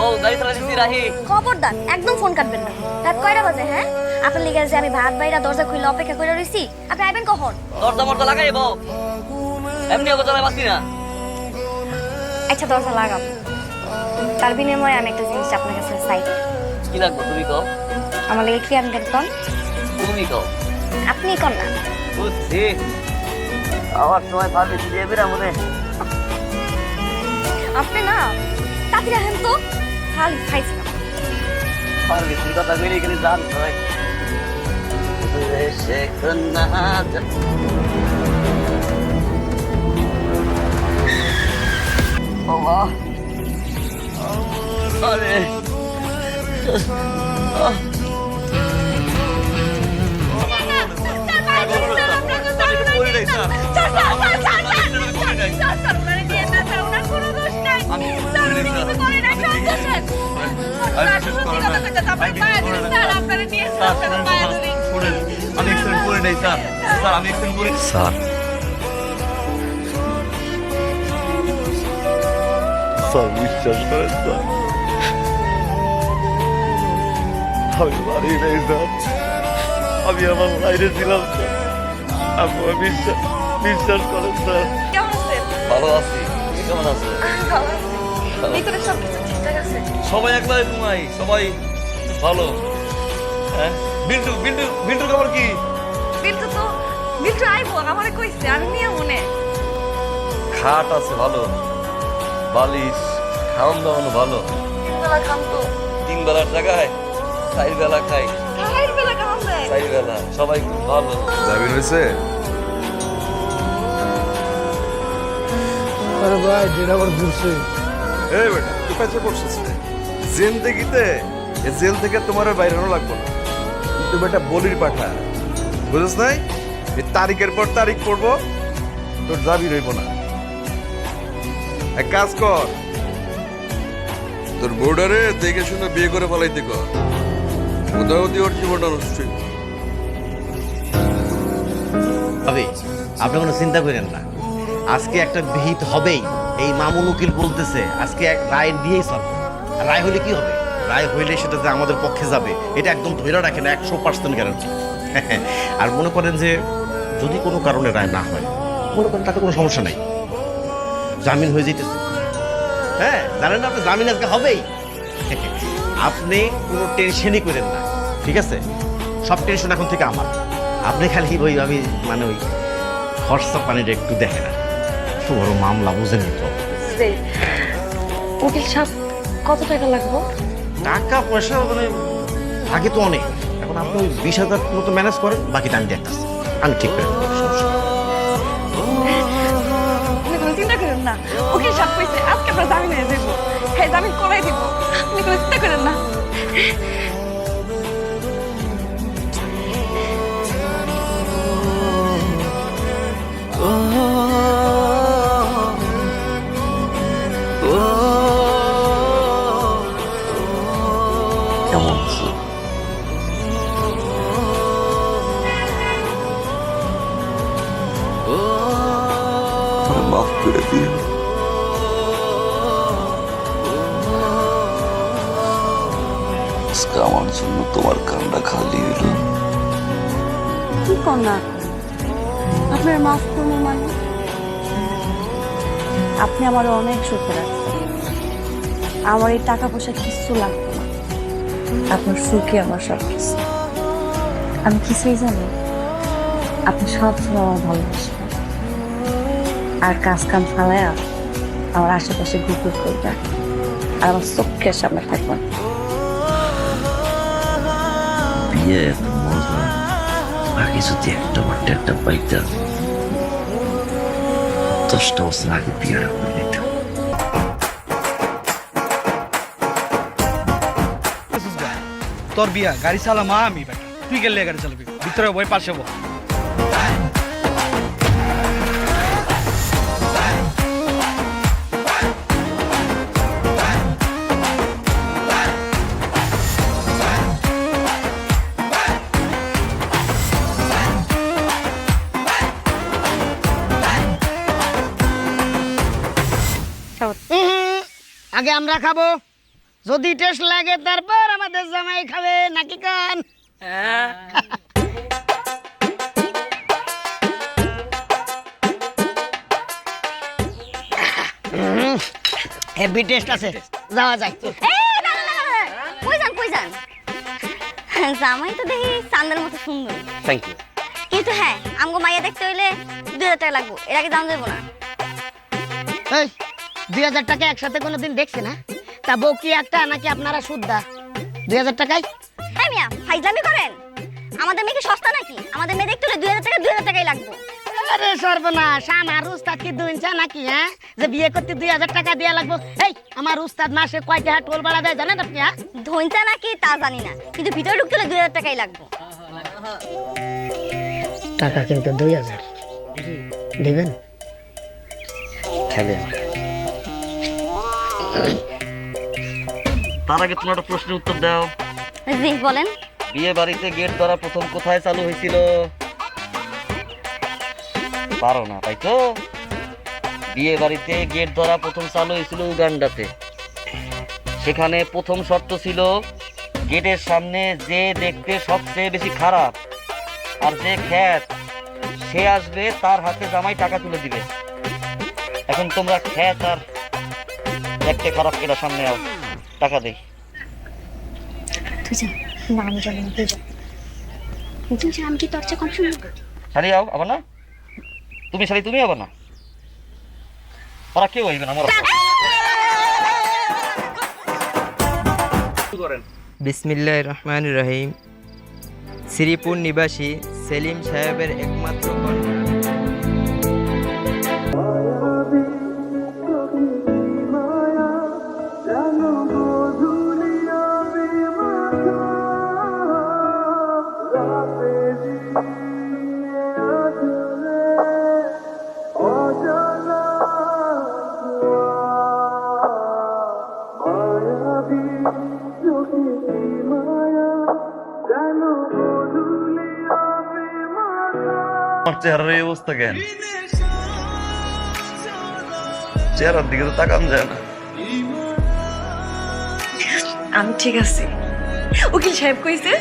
বউ গাড়ি চালাচ্ছি রাহি। খবরদার একদম ফোন কাটবেন না। রাত কয়টা বাজে? হ্যাঁ, আপনার লিগে যে আমি ভাত বাইরা দরজা খুলে অপেক্ষা করে রইছি, আপনি আইবেন কখন? দরজা মরজা লাগাই বউ, এমনি ওকে চালাই পাচ্ছি না। আচ্ছা দরজা লাগাবো, তার বিনিময়ে আমি একটা জিনিস আপনার কাছে চাই। কি লাগবে তুমি কও? আমার লিগে কি আনবেন কন? তুমি কও। আপনি কন না। বুঝছি, আমার সময় ভাবি দিয়ে বেরা মনে। আপনি না তাড়াতাড়ি আসেন তো, খালি খাইছি না। আর বেশি কথা কইলে গেলে জান হয়। শেখ না বাবা, আরে স্যার স্যার বিশ্বাস করেন স্যার, আমি বাড়ি নেই স্যার, আমি আমার বাইরে ছিলাম স্যার, আপনার বিশ্বাস করেন স্যার। কেমন আছেন? ভালো আছি, তুমি কেমন আছো? ভালো আছি। ভিতরে সব কিছু ঠিকঠাক আছে? সবাই একলাই ঘুমাই, সবাই ভালো। হ্যাঁ, বিল্টু বিল্টু বিল্টুর খবর কি? বিল্টু আইবো, আমারে কইছে, আমি নিয়ে মনে। খাট আছে ভালো, বালিশ, খাওয়ান দাওয়ানো ভালো। তিনবেলা খান তো? 3 বেলার জায়গায় 4 বেলা খাই। 4 বেলা খাওয়ান দেয়? 4 বেলা, সবাই খুব ভালো। জামিন হয়েছে? আরে ভাই যেটা আবার ঘুরছে। এই বেটা তুই কাছে পড়ছিস রে? জিন্দেগিতে এই জেল থেকে তোমার আর বাইরে লাগবো না, তুই বেটা বলির পাঠা, বুঝছ নাই? এই তারিখের পর তারিখ পড়বো, তোর যাবি রইব না। এক কাজ কর, তোর বোর্ডারে দেখে শুনে বিয়ে করে ফেলাইতে কর, কোথাও দিয়ে ওর জীবনটা নষ্ট হইব। হবে, আপনি কোনো চিন্তা করেন না, আজকে একটা বিহিত হবেই। এই মামুন উকিল বলতেছে আজকে এক রায় দিয়েই চলবে। আর রায় হলে কি হবে? রায় হইলে সেটা যে আমাদের পক্ষে যাবে, এটা একদম ধরে রাখেন, 100% গ্যারান্টি। আর মনে করেন যে যদি কোনো কারণে রায় না হয়, মনে করেন তাতে কোনো সমস্যা নাই, জামিন হয়ে যেতেছে। হ্যাঁ জানেন না, আপনি জামিন আজকে হবেই। আপনি কোনো টেনশনই করেন না, ঠিক আছে? সব টেনশন এখন থেকে আমার। আপনি খালি ওই আমি মানে ওই খরচা পানিটা একটু দেখে না, খুব বড় মামলা বুঝেন তো। উকিল সাহেব কত টাকা লাগবে? টাকা পয়সা মানে আগে তো অনেক, এখন আপনি ওই 20,000 মতো ম্যানেজ করেন, বাকিটা আমি দেখতেছি, আমি ঠিক করে দেবো, সমস্যা নেই। আপনি কোনো চিন্তা করেন না, উকিল সাহেব কইছে আজকে আমরা জামিন হয়ে যাবো। হ্যাঁ জামিন করাই দিব, আপনি কোনো চিন্তা করেন না। কেমন আছো? মাফ করে দিও, আজকে আমার জন্য তোমার কান্না খালি হইল। কি কন্যা, আপনার মাফ করবো মানে? আপনি আমার অনেক সুখে রাখছেন, আমার এই টাকা পয়সা কিচ্ছু লাগতো না, আপনার সুখে আমার সব কিছু। আমি কিছুই জানি, আপনি সবসময় আমার ভালোবাসবেন, আর কাজ কাম ফালায়া আমার আশেপাশে ঘুরঘুর করবেন, আর আমার চোখের সামনে থাকবেন। বিয়ে এত মজা, আগে যদি একটা পাইতাম, 10টা বছর আগে বিয়েটা করে নিতাম। তোর বিয়া গাড়ি চালা মা আমি বেটা, তুই গেলে গাড়ি চালাবি, ভিতরে বই পাশে বল। আগে আমরা খাবো, যদি টেস্ট লাগে তারপর আমাদের জামাই খাবে নাকি কান? হেভি টেস্ট আছে, যাওয়া যায়। কই যান জামাই তো দেখি চান্দের মতো সুন্দর, থ্যাংক ইউ। কিন্তু হ্যাঁ আমগো মাইয়া দেখতে হইলে 2000 টাকা লাগবে, এর আগে দাম দেবো না। এই 2000 টাকা একসাথে কোনোদিন দেখছি না, তা বউ কি একটা নাকি আপনারা সুদ্ধা? 2000 টাকায় হ্যাঁ মিয়া ফাইজলামি করেন, আমাদের মেয়ে কি সস্তা নাকি? আমাদের মেয়ে দেখতে হলে 2000 টাকাই লাগবে। আরে সর্বনাশ, আমার উস্তাদ কি দুইঞ্চা নাকি? হ্যাঁ, যে বিয়ে করতে 2000 টাকা দেয়া লাগবে? এই আমার উস্তাদ মাসে কয় টাকা টোল ভাড়া দেয় জানেন আপনি? হ্যাঁ, ধইনটা নাকি তা জানি না, কিন্তু ভিতরে ঢুকতে হলে 2000 টাকাই লাগবে। টাকা কিন্তু 2000 দিবেন? খেলে তার আগে তোমার একটা প্রশ্নের উত্তর দাও। জি বলেন। বিয়ে বাড়িতে গেট ধরা প্রথম কোথায় চালু হয়েছিল? পারো না তাই তো? বিয়ে বাড়িতে গেট ধরা প্রথম চালু হয়েছিল উগান্ডাতে। সেখানে প্রথম শর্ত ছিল গেটের সামনে যে দেখতে সবচেয়ে বেশি খারাপ আর যে খ্যাত সে আসবে, তার হাতে জামাই টাকা তুলে দিবে। এখন তোমরা খ্যাত আর দেখতে খারাপ কেটা সামনে আও, টাকা দেই। তুই যা না, আমি জানি না, তুই যা। আমি কি তোর চেয়ে কম শুনবো? শাড়ি আও আবার না, তুমি শাড়ি তুমি আবার না, ওরা কেউ হইবে না। আমার বিসমিল্লাহির রহমানির রহিম। শ্রীপুর নিবাসী সেলিম সাহেবের একমাত্র কন্যা। আমার চেহারার এই অবস্থা কেন? চেহারার দিকে তো তাকান যায় না। আমি ঠিক আছি। উকিল সাহেব কইছে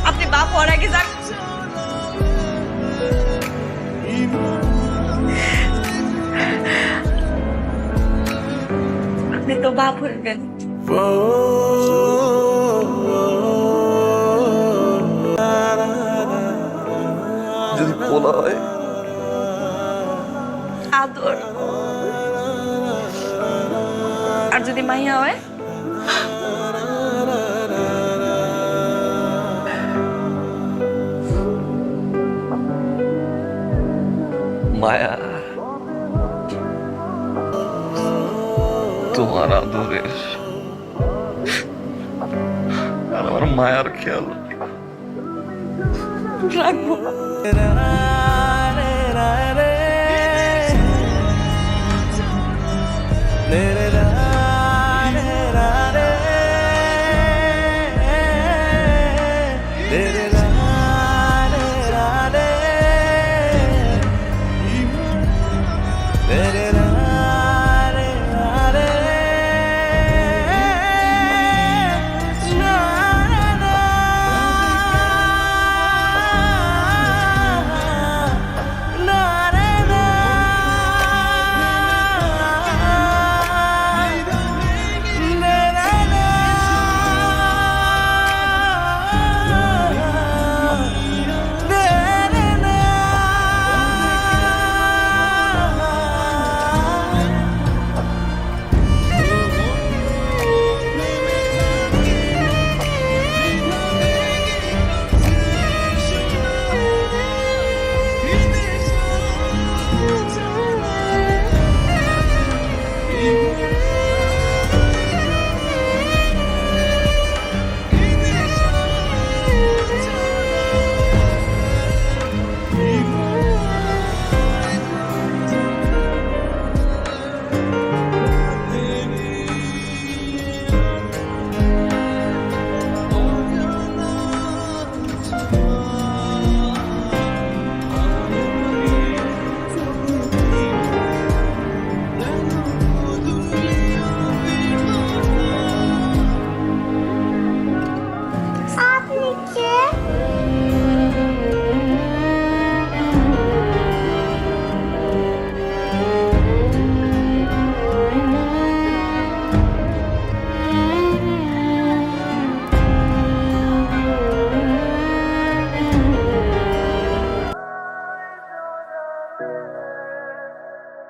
আপনি বাপ হওয়ার আগে যান। আপনি তো বাপ হইবেন। যদি পোলা হয়, আদর। আর যদি মাইয়া হয়, মায়া, তোমার আদরের আর আমার মায়ার খেয়াল রাখবো।